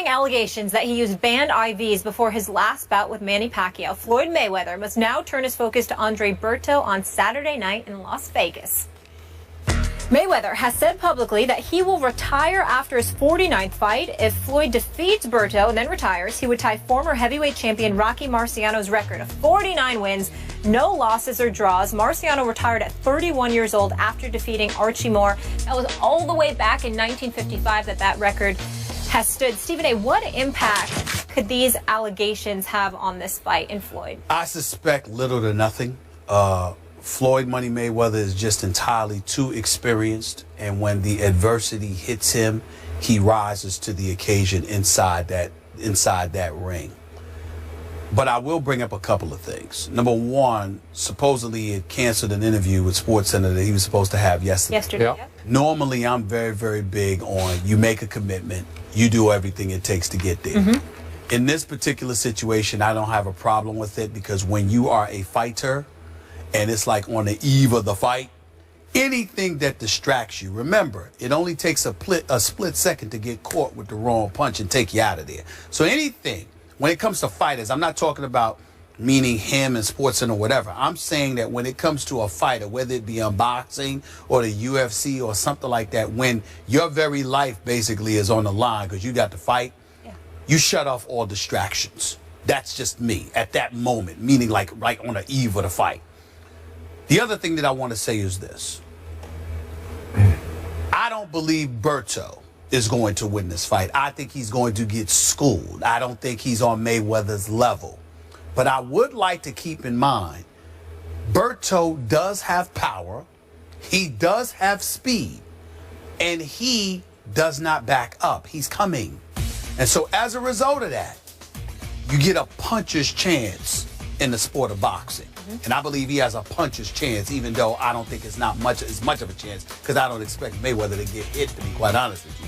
Allegations that he used banned IVs before his last bout with Manny Pacquiao, Floyd Mayweather must now turn his focus to Andre Berto on Saturday night in Las Vegas. Mayweather has said publicly that he will retire after his 49th fight. If Floyd defeats Berto and then retires, he would tie former heavyweight champion Rocky Marciano's record of 49 wins, no losses or draws. Marciano retired at 31 years old after defeating Archie Moore. That was all the way back in 1955 that record has stood. Stephen A., what impact could these allegations have on this fight in Floyd? I suspect little to nothing. Floyd Money Mayweather is just entirely too experienced, and when the adversity hits him, he rises to the occasion inside that ring. But I will bring up a couple of things. Number one, supposedly he had canceled an interview with SportsCenter that he was supposed to have yesterday. Yep. Normally, I'm very, very big on you make a commitment, you do everything it takes to get there. In this particular situation, I don't have a problem with it, because when you are a fighter and it's like on the eve of the fight, anything that distracts you, remember, it only takes a split second to get caught with the wrong punch and take you out of there. So anything, when it comes to fighters, I'm not talking about meaning him and SportsCenter or whatever. I'm saying that when it comes to a fighter, whether it be unboxing or the UFC or something like that, when your very life basically is on the line because you got to fight, you shut off all distractions. That's just me at that moment, meaning like right on the eve of the fight. The other thing that I want to say is this. I don't believe Berto is going to win this fight. I think he's going to get schooled. I don't think he's on Mayweather's level. But I would like to keep in mind, Berto does have power, he does have speed, and he does not back up. He's coming. And so as a result of that, you get a puncher's chance in the sport of boxing. And I believe he has a puncher's chance, even though I don't think it's not as much of a chance, because I don't expect Mayweather to get hit, to be quite honest with you.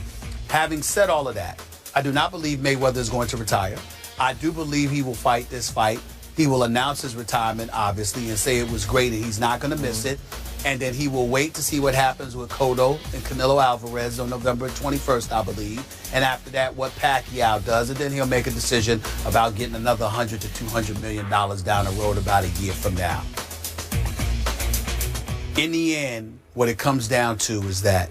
Having said all of that, I do not believe Mayweather is going to retire. I do believe he will fight this fight. He will announce his retirement, obviously, and say it was great and he's not going to miss it. And then he will wait to see what happens with Cotto and Canelo Alvarez on November 21st, I believe. And after that, what Pacquiao does. And then he'll make a decision about getting another $100 to $200 million down the road about a year from now. In the end, what it comes down to is that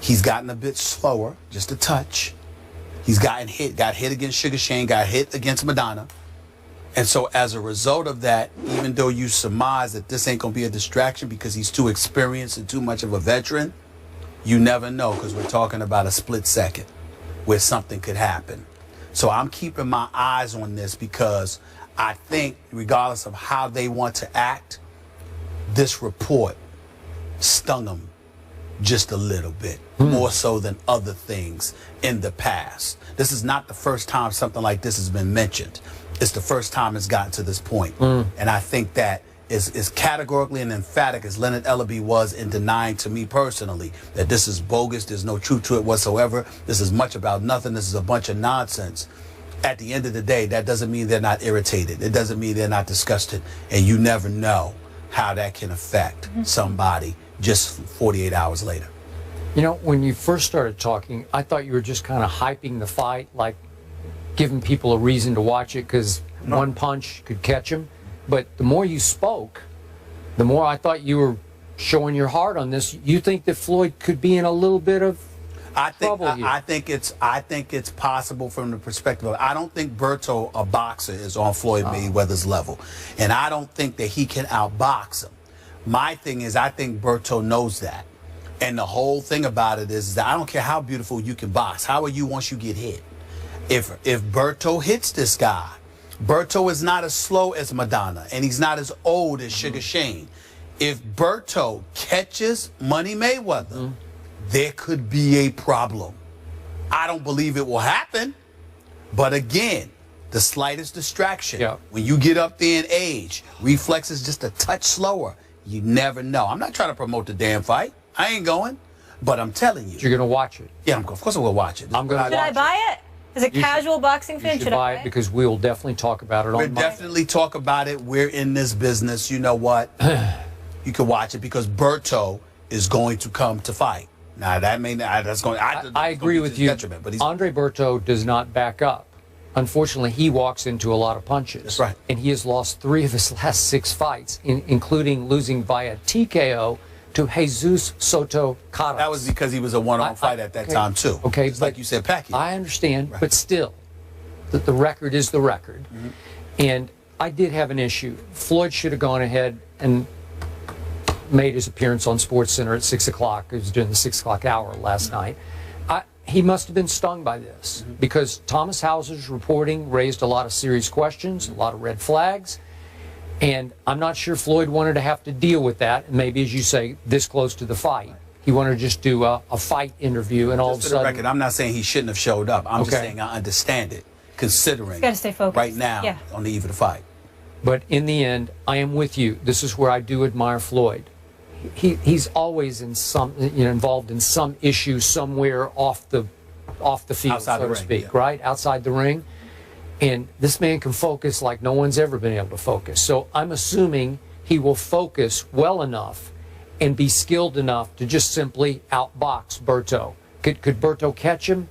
he's gotten a bit slower, just a touch. He's got hit against Sugar Shane, got hit against Madonna. And so as a result of that, even though you surmise that this ain't going to be a distraction because he's too experienced and too much of a veteran, you never know, because we're talking about a split second where something could happen. So I'm keeping my eyes on this, because I think regardless of how they want to act, this report stung them just a little bit, more so than other things in the past. This is not the first time something like this has been mentioned. It's the first time it's gotten to this point. And I think that is categorically and emphatic as Leonard Ellaby was in denying to me personally that this is bogus, there's no truth to it whatsoever, this is much about nothing, this is a bunch of nonsense. At the end of the day, that doesn't mean they're not irritated. It doesn't mean they're not disgusted. And you never know how that can affect somebody just 48 hours later. You know, when you first started talking, I thought you were just kind of hyping the fight, like giving people a reason to watch it because one punch could catch him. But the more you spoke, the more I thought you were showing your heart on this. You think that Floyd could be in a little bit of trouble here? I think it's possible from the perspective of, I don't think Berto, a boxer, is on Floyd Mayweather's level. And I don't think that he can outbox him. My thing is, I think Berto knows that. And the whole thing about it is that I don't care how beautiful you can box. How are you once you get hit? If Berto hits this guy, Berto is not as slow as Madonna, and he's not as old as Sugar Shane. If Berto catches Money Mayweather, there could be a problem. I don't believe it will happen, but again, the slightest distraction, when you get up there in age, reflexes just a touch slower, you never know. I'm not trying to promote the damn fight. I ain't going, but I'm telling you. You're going to watch it? Yeah, of course I'm going to watch it. Should I buy it? As a casual boxing fan, should buy it? Because we will definitely talk about it on We'll definitely talk about it. We're in this business. You know what? You can watch it because Berto is going to come to fight. Now that may not, that's going. I agree with you. But Andre Berto does not back up. Unfortunately, he walks into a lot of punches. That's right. And he has lost 3 of his last 6 fights, including losing via TKO to Jesus Soto Caras. That was because he was a one-on fight at that time too. Okay, just like you said, Pacquiao. I understand, but still, the record is the record. And I did have an issue. Floyd should have gone ahead and made his appearance on SportsCenter at 6 o'clock. It was during the 6 o'clock hour last night. He must have been stung by this because Thomas Hauser's reporting raised a lot of serious questions, a lot of red flags, and I'm not sure Floyd wanted to have to deal with that. And maybe, as you say, this close to the fight, he wanted to just do a fight interview, and all of a sudden. For the record, I'm not saying he shouldn't have showed up. I'm just saying I understand it, considering gotta stay focused. Right now on the eve of the fight. But in the end, I am with you. This is where I do admire Floyd. He's always in some, involved in some issue somewhere off the field, outside so to speak, right? Outside the ring. And this man can focus like no one's ever been able to focus. So I'm assuming he will focus well enough and be skilled enough to just simply outbox Berto. Could Berto catch him?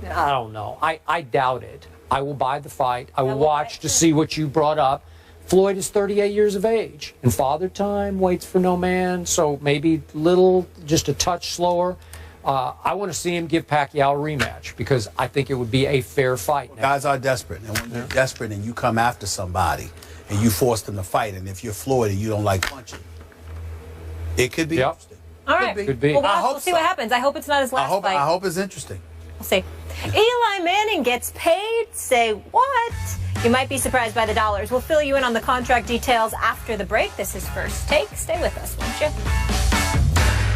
I don't know. I doubt it. I will buy the fight. I will watch to see what you brought up. Floyd is 38 years of age, and father time waits for no man, so maybe just a touch slower. I want to see him give Pacquiao a rematch because I think it would be a fair fight. Well, guys are desperate, and when you're desperate and you come after somebody and you force them to fight, and if you're Floyd and you don't like punching, it could be interesting. All right. Could be. Well, we'll see what happens. I hope it's not his last fight. I hope it's interesting. We'll see. Eli Manning gets paid? Say what? You might be surprised by the dollars. We'll fill you in on the contract details after the break. This is First Take. Stay with us, won't you?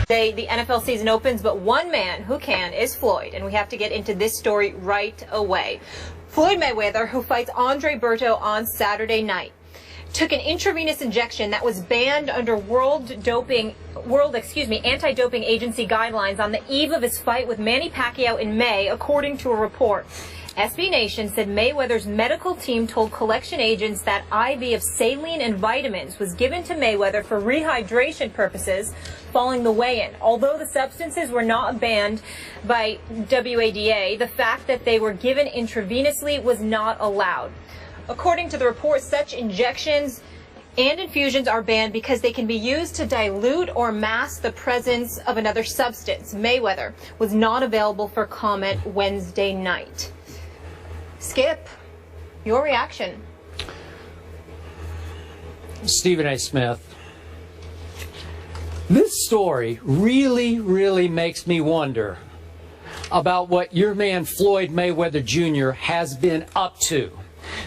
Today, the NFL season opens, but one man who can is Floyd, and we have to get into this story right away. Floyd Mayweather, who fights Andre Berto on Saturday night, took an intravenous injection that was banned under anti-doping agency guidelines on the eve of his fight with Manny Pacquiao in May, according to a report. SB Nation said Mayweather's medical team told collection agents that IV of saline and vitamins was given to Mayweather for rehydration purposes following the weigh-in. Although the substances were not banned by WADA, the fact that they were given intravenously was not allowed. According to the report, such injections and infusions are banned because they can be used to dilute or mask the presence of another substance. Mayweather was not available for comment Wednesday night. Skip, your reaction. Stephen A. Smith, this story really makes me wonder about what your man Floyd Mayweather Jr. has been up to.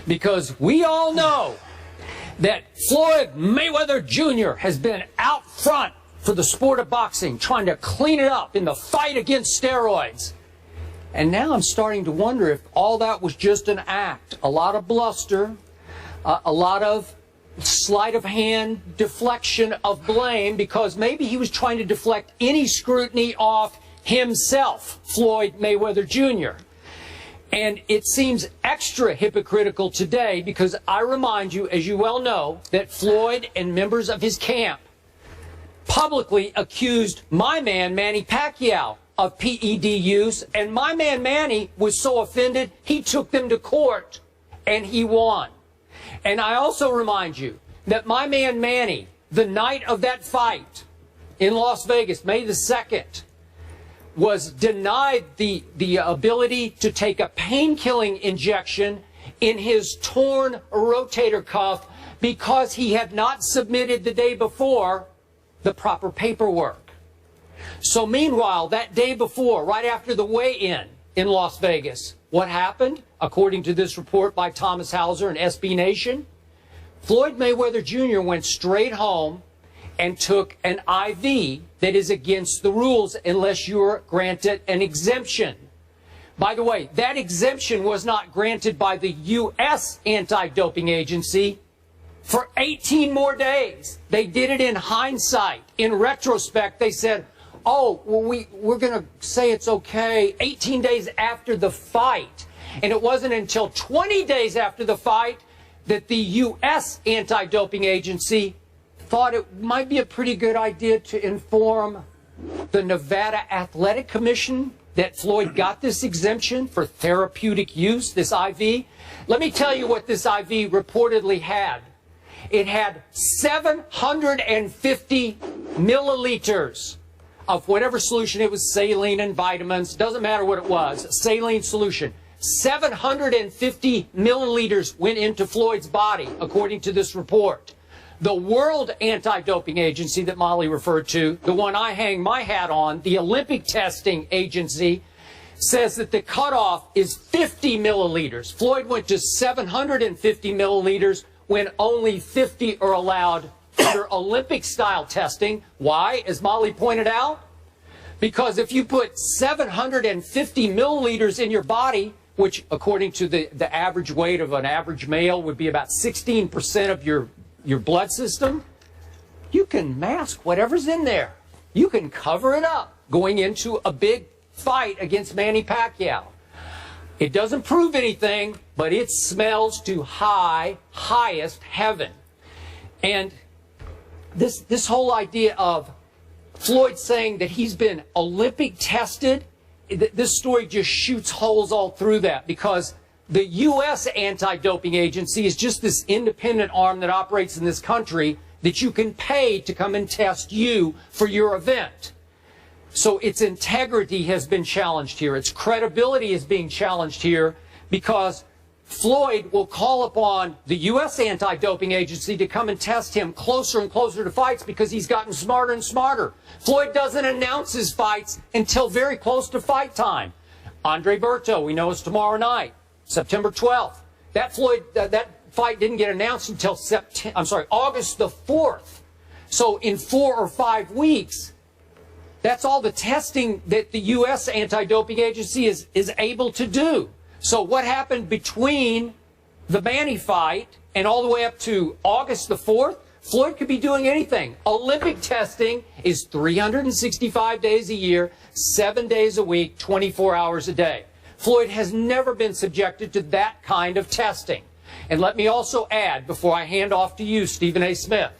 Because we all know that Floyd Mayweather Jr. has been out front for the sport of boxing, trying to clean it up in the fight against steroids. And now I'm starting to wonder if all that was just an act. A lot of bluster, a lot of sleight of hand deflection of blame, because maybe he was trying to deflect any scrutiny off himself, Floyd Mayweather Jr. And it seems extra hypocritical today because I remind you, as you well know, that Floyd and members of his camp publicly accused my man, Manny Pacquiao, of PED use, and my man Manny was so offended he took them to court and he won. And I also remind you that my man Manny, the night of that fight in Las Vegas, May the 2nd, was denied the ability to take a pain-killing injection in his torn rotator cuff because he had not submitted the day before the proper paperwork. So meanwhile, that day before, right after the weigh-in in Las Vegas, what happened? According to this report by Thomas Hauser and SB Nation, Floyd Mayweather Jr. went straight home and took an IV that is against the rules unless you're granted an exemption. By the way, that exemption was not granted by the U.S. anti-doping agency for 18 more days. They did it in hindsight. In retrospect, they said, oh, well, we're going to say it's okay 18 days after the fight. And it wasn't until 20 days after the fight that the U.S. anti-doping agency thought it might be a pretty good idea to inform the Nevada Athletic Commission that Floyd got this exemption for therapeutic use, this IV? Let me tell you what this IV reportedly had. It had 750 milliliters of whatever solution. It was saline and vitamins. Doesn't matter what it was. Saline solution. 750 milliliters went into Floyd's body, according to this report. The World Anti-Doping Agency that Molly referred to, the one I hang my hat on, the Olympic Testing Agency, says that the cutoff is 50 milliliters. Floyd went to 750 milliliters when only 50 are allowed under Olympic-style testing. Why, as Molly pointed out? Because if you put 750 milliliters in your body, which according to the average weight of an average male would be about 16% of your blood system, you can mask whatever's in there. You can cover it up going into a big fight against Manny Pacquiao. It doesn't prove anything, but it smells to highest heaven. And this whole idea of Floyd saying that he's been Olympic tested, this story just shoots holes all through that, because the U.S. Anti-Doping Agency is just this independent arm that operates in this country that you can pay to come and test you for your event. So its integrity has been challenged here. Its credibility is being challenged here because Floyd will call upon the U.S. Anti-Doping Agency to come and test him closer and closer to fights because he's gotten smarter and smarter. Floyd doesn't announce his fights until very close to fight time. Andre Berto, we know it's tomorrow night, September 12th. That fight didn't get announced until August the 4th. So in 4 or 5 weeks, that's all the testing that the U.S. Anti-Doping Agency is able to do. So what happened between the Manny fight and all the way up to August the 4th? Floyd could be doing anything. Olympic testing is 365 days a year, 7 days a week, 24 hours a day. Floyd has never been subjected to that kind of testing. And let me also add, before I hand off to you, Stephen A. Smith,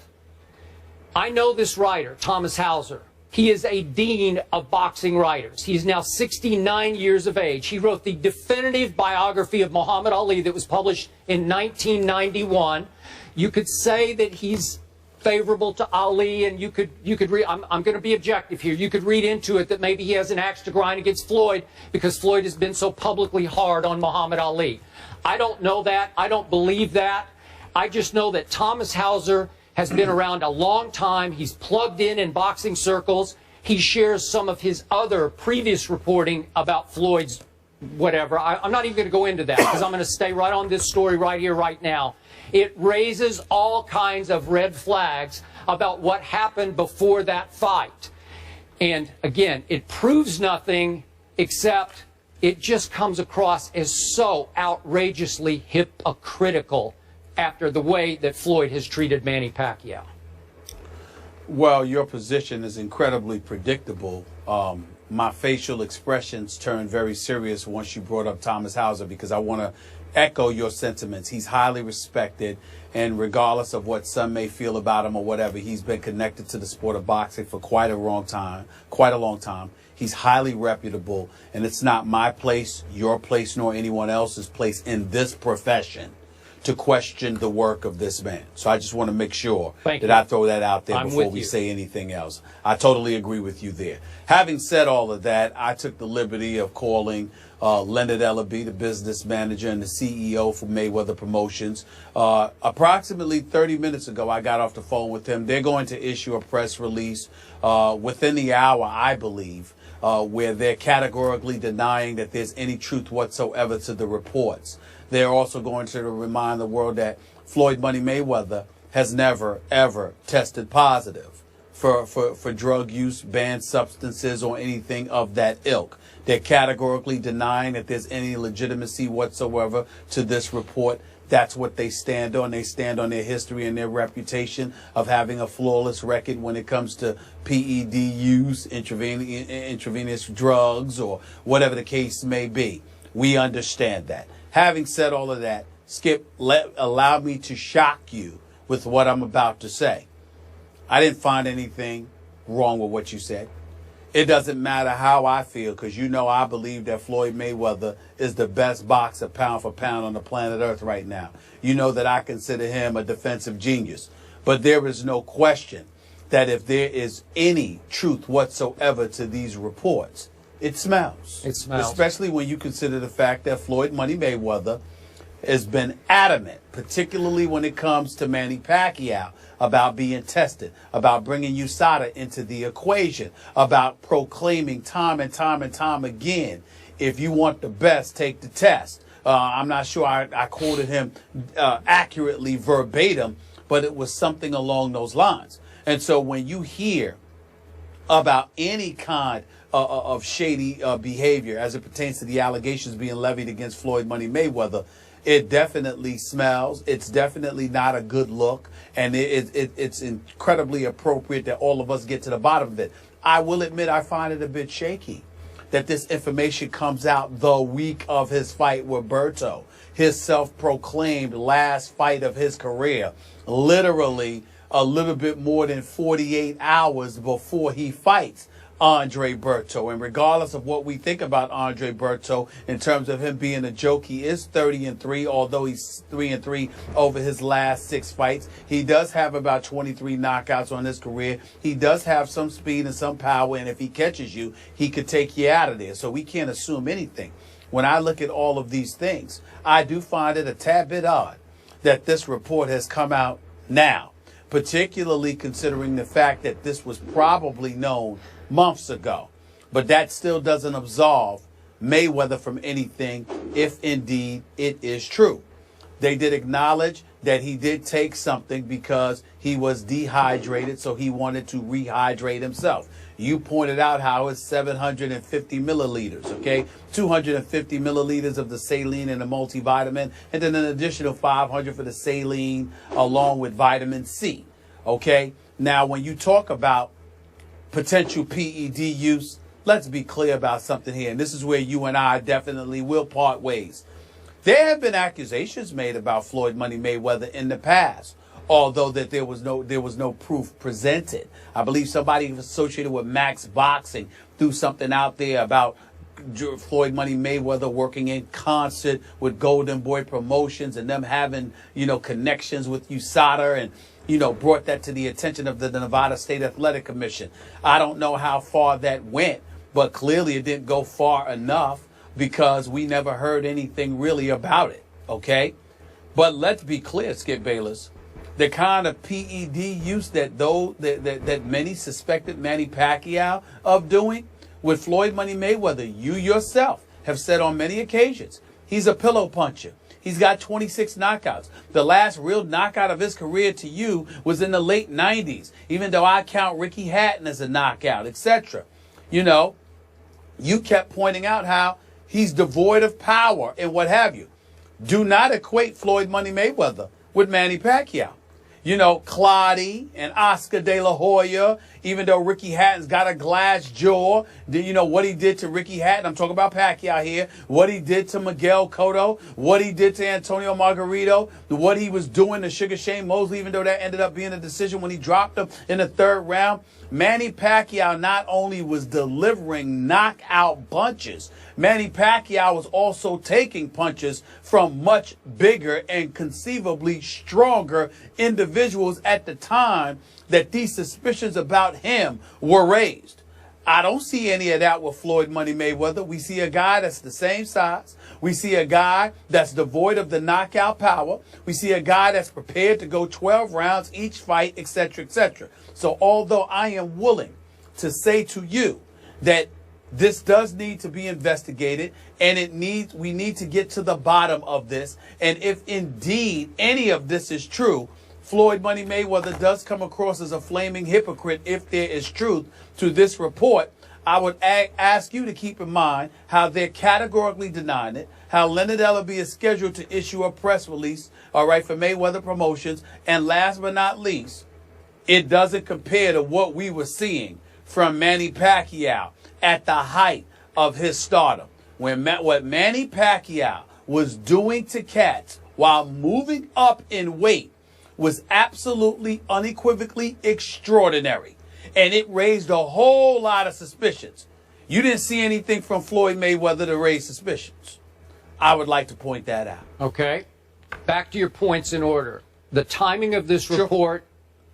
I know this writer, Thomas Hauser. He is a dean of boxing writers. He's now 69 years of age. He wrote the definitive biography of Muhammad Ali that was published in 1991. You could say that he's favorable to Ali, and you could read, I'm going to be objective here. You could read into it that maybe he has an axe to grind against Floyd because Floyd has been so publicly hard on Muhammad Ali. I don't know that. I don't believe that. I just know that Thomas Hauser has been around a long time. He's plugged in boxing circles. He shares some of his other previous reporting about Floyd's whatever. I'm not even going to go into that because I'm going to stay right on this story right here, right now. It raises all kinds of red flags about what happened before that fight. And again, it proves nothing except it just comes across as so outrageously hypocritical after the way that Floyd has treated Manny Pacquiao. Well, your position is incredibly predictable. My facial expressions turned very serious once you brought up Thomas Hauser because I want to echo your sentiments. He's highly respected, and regardless of what some may feel about him or whatever, he's been connected to the sport of boxing for quite a long time. He's highly reputable, and it's not my place, your place, nor anyone else's place in this profession to question the work of this man. So I just want to make sure that I throw that out there before we say anything else. I totally agree with you there. Having said all of that, I took the liberty of calling Leonard Ellaby, the business manager and the CEO for Mayweather Promotions. Approximately 30 minutes ago, I got off the phone with him. They're going to issue a press release within the hour, I believe, where they're categorically denying that there's any truth whatsoever to the reports. They're also going to remind the world that Floyd Money Mayweather has never, ever tested positive for drug use, banned substances, or anything of that ilk. They're categorically denying that there's any legitimacy whatsoever to this report. That's what they stand on. They stand on their history and their reputation of having a flawless record when it comes to PED use, intravenous drugs, or whatever the case may be. We understand that. Having said all of that, Skip, allow me to shock you with what I'm about to say. I didn't find anything wrong with what you said. It doesn't matter how I feel, because you know I believe that Floyd Mayweather is the best boxer pound for pound on the planet Earth right now. You know that I consider him a defensive genius. But there is no question that if there is any truth whatsoever to these reports, it smells. It smells. Especially when you consider the fact that Floyd Money Mayweather has been adamant, particularly when it comes to Manny Pacquiao, about being tested, about bringing USADA into the equation, about proclaiming time and time and time again, if you want the best, take the test. I'm not sure I quoted him accurately verbatim, but it was something along those lines. And so when you hear about any kind of shady behavior as it pertains to the allegations being levied against Floyd Money Mayweather, it definitely smells. It's definitely not a good look. And it's incredibly appropriate that all of us get to the bottom of it. I will admit I find it a bit shaky that this information comes out the week of his fight with Berto, his self-proclaimed last fight of his career, literally a little bit more than 48 hours before he fights Andre Berto. And regardless of what we think about Andre Berto in terms of him being a joke, he is 30-3, although he's 3-3 over his last 6 fights. He does have about 23 knockouts on his career. He does have some speed and some power, and if he catches you, he could take you out of there. So we can't assume anything. When I look at all of these things, I do find it a tad bit odd that this report has come out now, particularly considering the fact that this was probably known months ago. But that still doesn't absolve Mayweather from anything if indeed it is true. They did acknowledge that he did take something because he was dehydrated, so he wanted to rehydrate himself. You pointed out how it's 750 milliliters, okay? 250 milliliters of the saline and the multivitamin, and then an additional 500 for the saline along with vitamin C, okay? Now, when you talk about potential PED use, let's be clear about something here, and this is where you and I definitely will part ways. There have been accusations made about Floyd Money Mayweather in the past, although that there was no proof presented. I believe somebody associated with Max Boxing threw something out there about Floyd Money Mayweather working in concert with Golden Boy Promotions and them having, connections with USADA and, brought that to the attention of the Nevada State Athletic Commission. I don't know how far that went, but clearly it didn't go far enough because we never heard anything really about it, okay? But let's be clear, Skip Bayless, the kind of PED use that many suspected Manny Pacquiao of doing with Floyd Money Mayweather, you yourself have said on many occasions, he's a pillow puncher. He's got 26 knockouts. The last real knockout of his career to you was in the late 90s, even though I count Ricky Hatton as a knockout, etc. You kept pointing out how he's devoid of power and what have you. Do not equate Floyd Money Mayweather with Manny Pacquiao. Clottey and Oscar De La Hoya, even though Ricky Hatton's got a glass jaw, what he did to Ricky Hatton, I'm talking about Pacquiao here, what he did to Miguel Cotto, what he did to Antonio Margarito, what he was doing to Sugar Shane Mosley, even though that ended up being a decision when he dropped him in the 3rd round. Manny Pacquiao not only was delivering knockout punches, Manny Pacquiao was also taking punches from much bigger and conceivably stronger individuals at the time that these suspicions about him were raised. I don't see any of that with Floyd Money Mayweather. We see a guy that's the same size. We see a guy that's devoid of the knockout power. We see a guy that's prepared to go 12 rounds each fight, etc., etc. So although I am willing to say to you that this does need to be investigated and we need to get to the bottom of this, and if indeed any of this is true, Floyd Money Mayweather does come across as a flaming hypocrite if there is truth to this report, I would ask you to keep in mind how they're categorically denying it, how Leonard Ellerbe is scheduled to issue a press release, all right, for Mayweather Promotions, and last but not least, it doesn't compare to what we were seeing from Manny Pacquiao at the height of his stardom. What Manny Pacquiao was doing to cats while moving up in weight was absolutely, unequivocally extraordinary. And it raised a whole lot of suspicions. You didn't see anything from Floyd Mayweather to raise suspicions. I would like to point that out. Okay. Back to your points in order. The timing of this report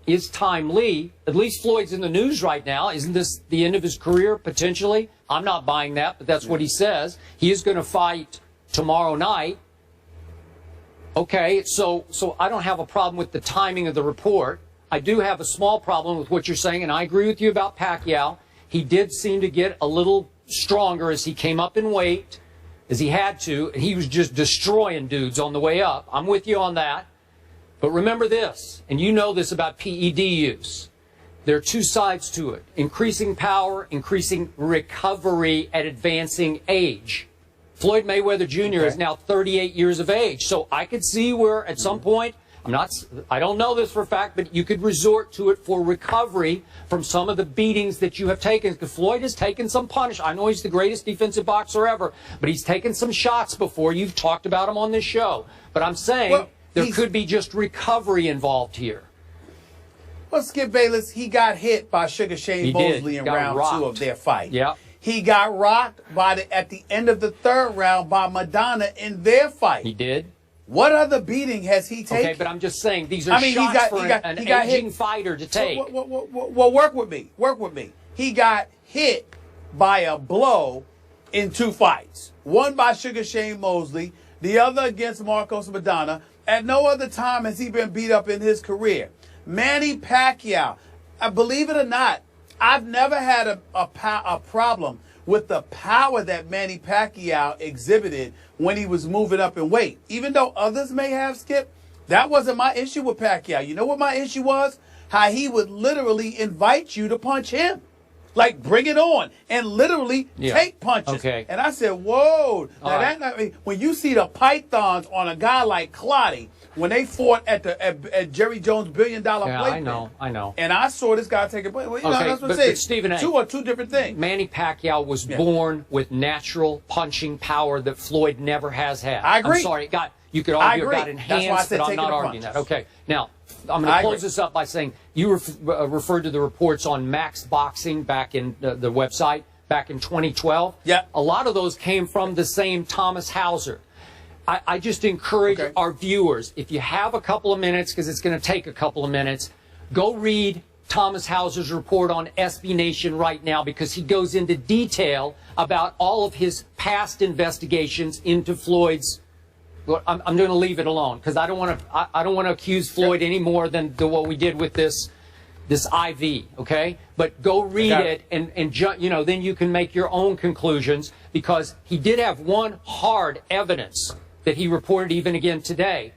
is timely. At least Floyd's in the news right now. Isn't this the end of his career, potentially? I'm not buying that, but that's what he says. He is going to fight tomorrow night. Okay, so I don't have a problem with the timing of the report. I do have a small problem with what you're saying, and I agree with you about Pacquiao. He did seem to get a little stronger as he came up in weight, as he had to, and he was just destroying dudes on the way up. I'm with you on that. But remember this, and you know this about PED use. There are two sides to it. Increasing power, increasing recovery at advancing age. Floyd Mayweather Jr. is now 38 years of age. So I could see where at some point, I don't know this for a fact, but you could resort to it for recovery from some of the beatings that you have taken. Because Floyd has taken some punish. I know he's the greatest defensive boxer ever, but he's taken some shots before. You've talked about him on this show. But I'm saying there could be just recovery involved here. Well, Skip Bayless, he got hit by Sugar Shane Mosley in round 2 of their fight. Yeah. He got rocked at the end of the 3rd round by Madonna in their fight. He did. What other beating has he taken? Okay, but I'm just saying these are shots for an aging fighter to take. Well, work with me. Work with me. He got hit by a blow in 2 fights. One by Sugar Shane Mosley, the other against Marcos Madonna. At no other time has he been beat up in his career. Manny Pacquiao, believe it or not, I've never had a problem with the power that Manny Pacquiao exhibited when he was moving up in weight. Even though others may have, Skip, that wasn't my issue with Pacquiao. You know what my issue was? How he would literally invite you to punch him. Like, bring it on, and literally take punches. Okay. And I said, whoa. Now, when you see the pythons on a guy like Clottey, when they fought at Jerry Jones' $1 billion playpen. I know. And I saw this guy take a play. Well, that's what I'm saying. Stephen A. Two are two different things. Manny Pacquiao was born with natural punching power that Floyd never has had. I agree. I'm sorry, you could argue it got enhanced, but I'm not arguing that. Okay, now, I'm going to close this up by saying you referred to the reports on Max Boxing back in the website back in 2012. Yeah. A lot of those came from the same Thomas Hauser. I just encourage our viewers, if you have a couple of minutes, because it's going to take a couple of minutes, go read Thomas Hauser's report on SB Nation right now, because he goes into detail about all of his past investigations into Floyd's. Well, I'm going to leave it alone because I don't want to accuse Floyd any more than what we did with this IV. Okay, but go read it and then you can make your own conclusions, because he did have one hard evidence that he reported even again today.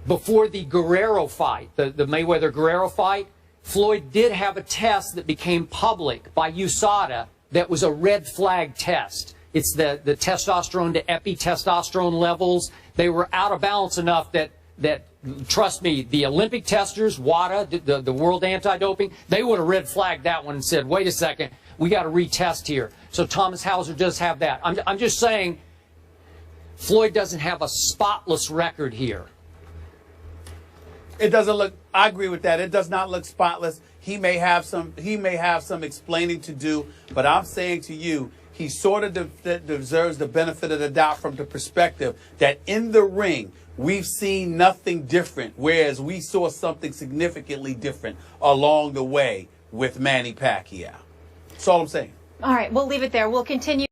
Before the Guerrero fight, the Mayweather-Guerrero fight, Floyd did have a test that became public by USADA that was a red flag test. It's the testosterone to epitestosterone levels. They were out of balance enough that trust me, the Olympic testers, WADA, the World Anti-Doping, they would have red flagged that one and said, wait a second, we got to retest here. So Thomas Hauser does have that. I'm just saying, Floyd doesn't have a spotless record here. It doesn't look. I agree with that. It does not look spotless. He may have some explaining to do. But I'm saying to you, he sort of deserves the benefit of the doubt from the perspective that in the ring we've seen nothing different, whereas we saw something significantly different along the way with Manny Pacquiao. That's all I'm saying. All right, we'll leave it there. We'll continue.